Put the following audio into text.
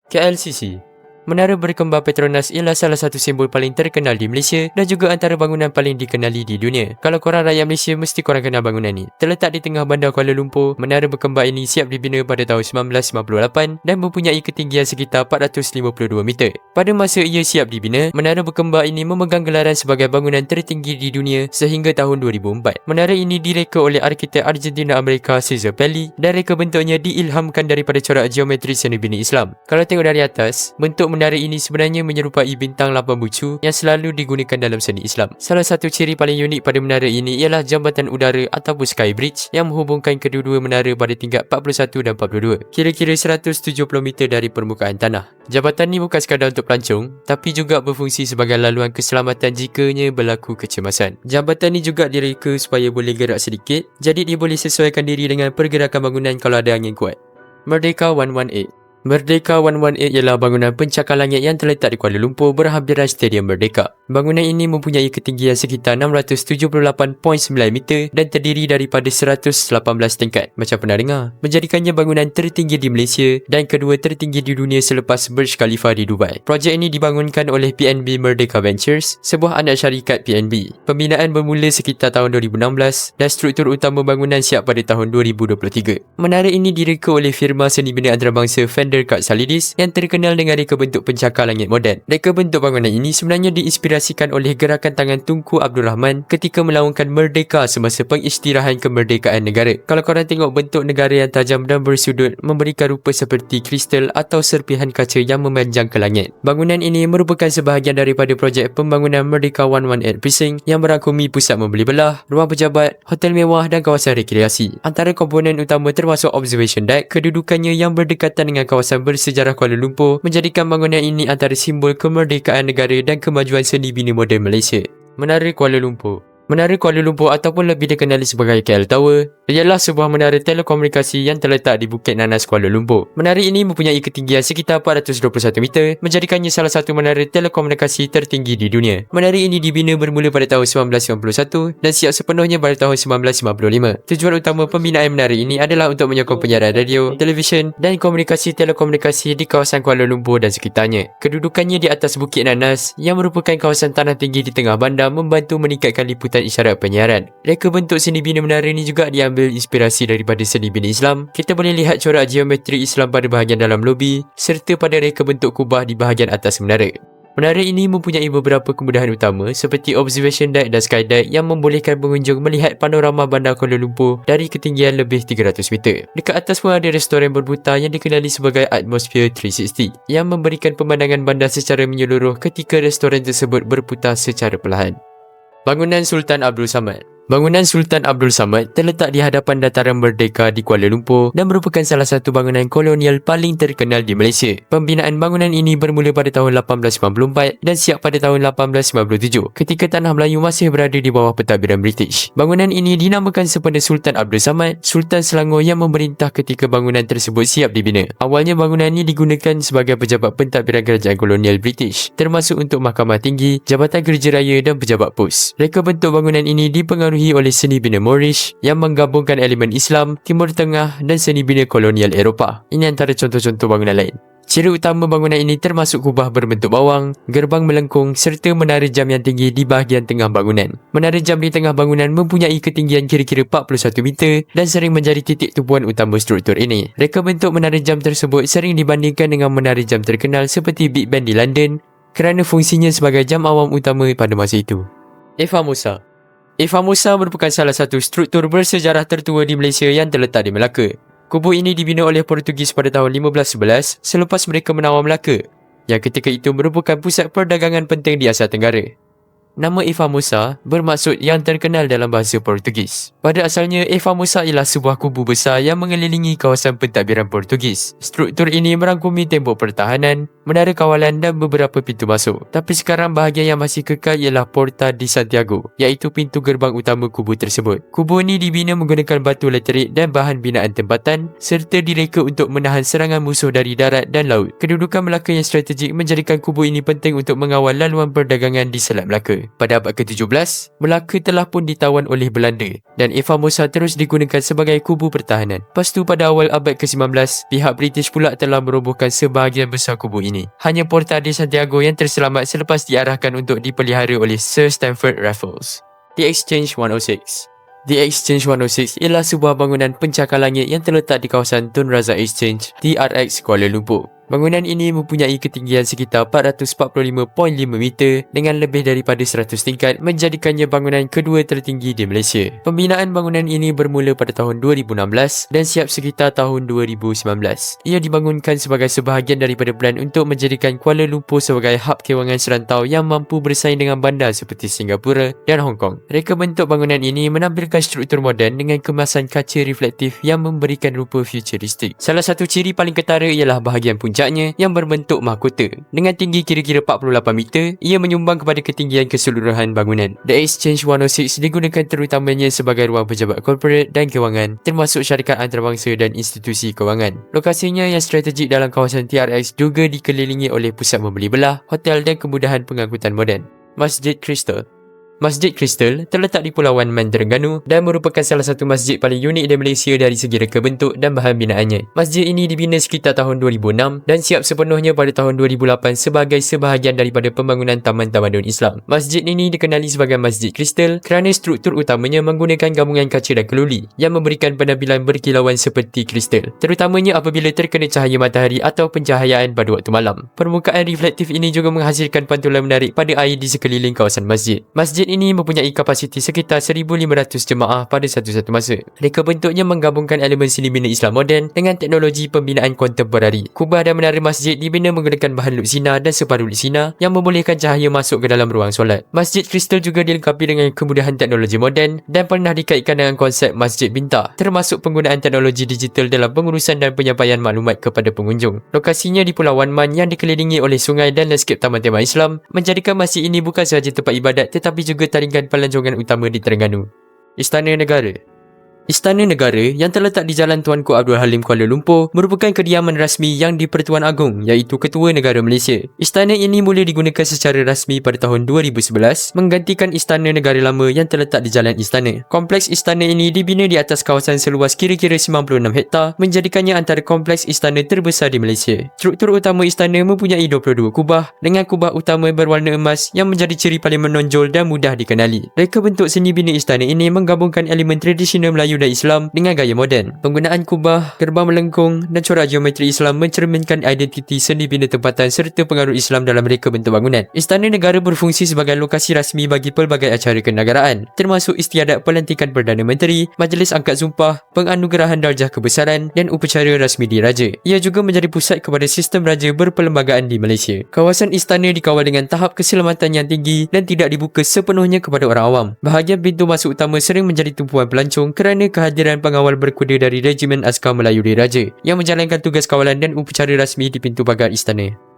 KLCC. Menara berkembar Petronas ialah salah satu simbol paling terkenal di Malaysia dan juga antara bangunan paling dikenali di dunia. Kalau korang rakyat Malaysia, mesti korang kenal bangunan ni. Terletak di tengah bandar Kuala Lumpur, menara berkembar ini siap dibina pada tahun 1958 dan mempunyai ketinggian sekitar 452 meter. Pada masa ia siap dibina, menara berkembar ini memegang gelaran sebagai bangunan tertinggi di dunia sehingga tahun 2004. Menara ini direka oleh arkitek Argentina Amerika Cesar Pelli dan reka bentuknya diilhamkan daripada corak geometri seni bina Islam. Kalau tengok dari atas, bentuk menara ini sebenarnya menyerupai bintang 8 bucu yang selalu digunakan dalam seni Islam. Salah satu ciri paling unik pada menara ini ialah jambatan udara ataupun sky bridge yang menghubungkan kedua-dua menara pada tingkat 41 dan 42, kira-kira 170 meter dari permukaan tanah. Jambatan ni bukan sekadar untuk pelancong, tapi juga berfungsi sebagai laluan keselamatan jikanya berlaku kecemasan. Jambatan ni juga direka supaya boleh gerak sedikit, jadi dia boleh sesuaikan diri dengan pergerakan bangunan kalau ada angin kuat. Merdeka 118. Merdeka 118 ialah bangunan pencakar langit yang terletak di Kuala Lumpur berhampiran Stadium Merdeka. Bangunan ini mempunyai ketinggian sekitar 678.9 meter dan terdiri daripada 118 tingkat, macam pernah dengar, menjadikannya bangunan tertinggi di Malaysia dan kedua tertinggi di dunia selepas Burj Khalifa di Dubai. Projek ini dibangunkan oleh PNB Merdeka Ventures, sebuah anak syarikat PNB. Pembinaan bermula sekitar tahun 2016 dan struktur utama bangunan siap pada tahun 2023. Menara ini direka oleh firma seni bina antarabangsa Kak Salidis yang terkenal dengan reka bentuk pencakar langit moden. Reka bentuk bangunan ini sebenarnya diinspirasikan oleh gerakan tangan Tunku Abdul Rahman ketika melaungkan merdeka semasa pengisytiharan kemerdekaan negara. Kalau korang tengok bentuk negara yang tajam dan bersudut memberikan rupa seperti kristal atau serpihan kaca yang memanjang ke langit. Bangunan ini merupakan sebahagian daripada projek pembangunan Merdeka 118 Precinct yang merangkumi pusat membeli belah, ruang pejabat, hotel mewah dan kawasan rekreasi. Antara komponen utama termasuk observation deck, kedudukannya yang berdekatan dengan kawasan bersejarah Kuala Lumpur menjadikan bangunan ini antara simbol kemerdekaan negara dan kemajuan seni bina moden Malaysia. Menara Kuala Lumpur. Menara Kuala Lumpur ataupun lebih dikenali sebagai KL Tower ialah sebuah menara telekomunikasi yang terletak di Bukit Nanas, Kuala Lumpur. Menara ini mempunyai ketinggian sekitar 421 meter, menjadikannya salah satu menara telekomunikasi tertinggi di dunia. Menara ini dibina bermula pada tahun 1991 dan siap sepenuhnya pada tahun 1955. Tujuan utama pembinaan menara ini adalah untuk menyokong penyiaran radio, televisyen dan komunikasi telekomunikasi di kawasan Kuala Lumpur dan sekitarnya. Kedudukannya di atas Bukit Nanas yang merupakan kawasan tanah tinggi di tengah bandar membantu meningkatkan liputan isyarat penyiaran. Reka bentuk seni bina menara ini juga diambil inspirasi daripada seni bina Islam. Kita boleh lihat corak geometri Islam pada bahagian dalam lobi serta pada reka bentuk kubah di bahagian atas menara. Menara ini mempunyai beberapa kemudahan utama seperti observation deck dan sky deck yang membolehkan pengunjung melihat panorama bandar Kuala Lumpur dari ketinggian lebih 300 meter. Dekat atas pun ada restoran berbuta yang dikenali sebagai Atmosphere 360 yang memberikan pemandangan bandar secara menyeluruh ketika restoran tersebut berputar secara perlahan. Bangunan Sultan Abdul Samad. Bangunan Sultan Abdul Samad terletak di hadapan Dataran Merdeka di Kuala Lumpur dan merupakan salah satu bangunan kolonial paling terkenal di Malaysia. Pembinaan bangunan ini bermula pada tahun 1894 dan siap pada tahun 1897 ketika tanah Melayu masih berada di bawah pentadbiran British. Bangunan ini dinamakan sempena Sultan Abdul Samad, Sultan Selangor yang memerintah ketika bangunan tersebut siap dibina. Awalnya bangunan ini digunakan sebagai pejabat pentadbiran kerajaan kolonial British, termasuk untuk mahkamah tinggi, jabatan kerja raya dan pejabat pos. Reka bentuk bangunan ini dipengaruhi oleh seni bina Moorish yang menggabungkan elemen Islam, Timur Tengah dan seni bina kolonial Eropah. Ini antara contoh-contoh bangunan lain. Ciri utama bangunan ini termasuk kubah berbentuk bawang, gerbang melengkung serta menara jam yang tinggi di bahagian tengah bangunan. Menara jam di tengah bangunan mempunyai ketinggian kira-kira 41 meter dan sering menjadi titik tumpuan utama struktur ini. Reka bentuk menara jam tersebut sering dibandingkan dengan menara jam terkenal seperti Big Ben di London kerana fungsinya sebagai jam awam utama pada masa itu. Eva Musa. Eva Musa merupakan salah satu struktur bersejarah tertua di Malaysia yang terletak di Melaka. Kubu ini dibina oleh Portugis pada tahun 1511 selepas mereka menawar Melaka, yang ketika itu merupakan pusat perdagangan penting di Asia Tenggara. Nama Eva Musa bermaksud yang terkenal dalam bahasa Portugis. Pada asalnya, Eva Musa ialah sebuah kubu besar yang mengelilingi kawasan pentadbiran Portugis. Struktur ini merangkumi tembok pertahanan, menara kawalan dan beberapa pintu masuk. Tapi sekarang bahagian yang masih kekal ialah Porta di Santiago, iaitu pintu gerbang utama kubu tersebut. Kubu ini dibina menggunakan batu laterit dan bahan binaan tempatan serta direka untuk menahan serangan musuh dari darat dan laut. Kedudukan Melaka yang strategik menjadikan kubu ini penting untuk mengawal laluan perdagangan di Selat Melaka. Pada abad ke-17, Melaka telah pun ditawan oleh Belanda dan Formosa terus digunakan sebagai kubu pertahanan. Lepas tu pada awal abad ke-19, pihak British pula telah merobohkan sebahagian besar kubu ini. Hanya Porta de Santiago yang terselamat selepas diarahkan untuk dipelihara oleh Sir Stamford Raffles. The Exchange 106. The Exchange 106 ialah sebuah bangunan pencakar langit yang terletak di kawasan Tun Razak Exchange, TRX, Kuala Lumpur. Bangunan ini mempunyai ketinggian sekitar 445.5 meter dengan lebih daripada 100 tingkat, menjadikannya bangunan kedua tertinggi di Malaysia. Pembinaan bangunan ini bermula pada tahun 2016 dan siap sekitar tahun 2019. Ia dibangunkan sebagai sebahagian daripada plan untuk menjadikan Kuala Lumpur sebagai hub kewangan serantau yang mampu bersaing dengan bandar seperti Singapura dan Hong Kong. Reka bentuk bangunan ini menampilkan struktur moden dengan kemasan kaca reflektif yang memberikan rupa futuristik. Salah satu ciri paling ketara ialah bahagian puncak yang berbentuk mahkota. Dengan tinggi kira-kira 48 meter, ia menyumbang kepada ketinggian keseluruhan bangunan. The Exchange 106 digunakan terutamanya sebagai ruang pejabat korporat dan kewangan, termasuk syarikat antarabangsa dan institusi kewangan. Lokasinya yang strategik dalam kawasan TRX juga dikelilingi oleh pusat membeli belah, hotel dan kemudahan pengangkutan moden. Masjid Kristal. Masjid Kristal terletak di Pulau Man, Terengganu dan merupakan salah satu masjid paling unik di Malaysia dari segi reka bentuk dan bahan binaannya. Masjid ini dibina sekitar tahun 2006 dan siap sepenuhnya pada tahun 2008 sebagai sebahagian daripada pembangunan Taman Tamadun Islam. Masjid ini dikenali sebagai Masjid Kristal kerana struktur utamanya menggunakan gabungan kaca dan keluli yang memberikan penampilan berkilauan seperti kristal, terutamanya apabila terkena cahaya matahari atau pencahayaan pada waktu malam. Permukaan reflektif ini juga menghasilkan pantulan menarik pada air di sekeliling kawasan masjid. Masjid ini mempunyai kapasiti sekitar 1,500 jemaah pada satu-satu masa. Reka bentuknya menggabungkan elemen seni bina Islam moden dengan teknologi pembinaan kontemporari. Kubah dan menara masjid dibina menggunakan bahan luxina dan separuh luxina yang membolehkan cahaya masuk ke dalam ruang solat. Masjid Kristal juga dilengkapi dengan kemudahan teknologi moden dan pernah dikaitkan dengan konsep Masjid Bintang, termasuk penggunaan teknologi digital dalam pengurusan dan penyampaian maklumat kepada pengunjung. Lokasinya di Pulau Man yang dikelilingi oleh sungai dan lanskap taman tema Islam menjadikan masjid ini bukan sahaja tempat ibadat tetapi juga taringan pelancongan utama di Terengganu. Istana Negara. Istana Negara yang terletak di Jalan Tuanku Abdul Halim, Kuala Lumpur merupakan kediaman rasmi Yang di-Pertuan Agong iaitu Ketua Negara Malaysia. Istana ini mula digunakan secara rasmi pada tahun 2011 menggantikan Istana Negara lama yang terletak di Jalan Istana. Kompleks istana ini dibina di atas kawasan seluas kira-kira 96 hektar menjadikannya antara kompleks istana terbesar di Malaysia. Struktur utama istana mempunyai 22 kubah dengan kubah utama berwarna emas yang menjadi ciri paling menonjol dan mudah dikenali. Reka bentuk seni bina istana ini menggabungkan elemen tradisional Melayu dan Islam dengan gaya moden. Penggunaan kubah, gerbang melengkung dan corak geometri Islam mencerminkan identiti seni bina tempatan serta pengaruh Islam dalam reka bentuk bangunan. Istana Negara berfungsi sebagai lokasi rasmi bagi pelbagai acara kenegaraan, termasuk istiadat pelantikan Perdana Menteri, Majlis Angkat Sumpah, penganugerahan darjah kebesaran dan upacara rasmi diraja. Ia juga menjadi pusat kepada sistem raja berperlembagaan di Malaysia. Kawasan istana dikawal dengan tahap keselamatan yang tinggi dan tidak dibuka sepenuhnya kepada orang awam. Bahagian pintu masuk utama sering menjadi tumpuan pelancong kerana kehadiran pengawal berkuda dari Regimen Askar Melayu Diraja yang menjalankan tugas kawalan dan upacara rasmi di pintu pagar istana.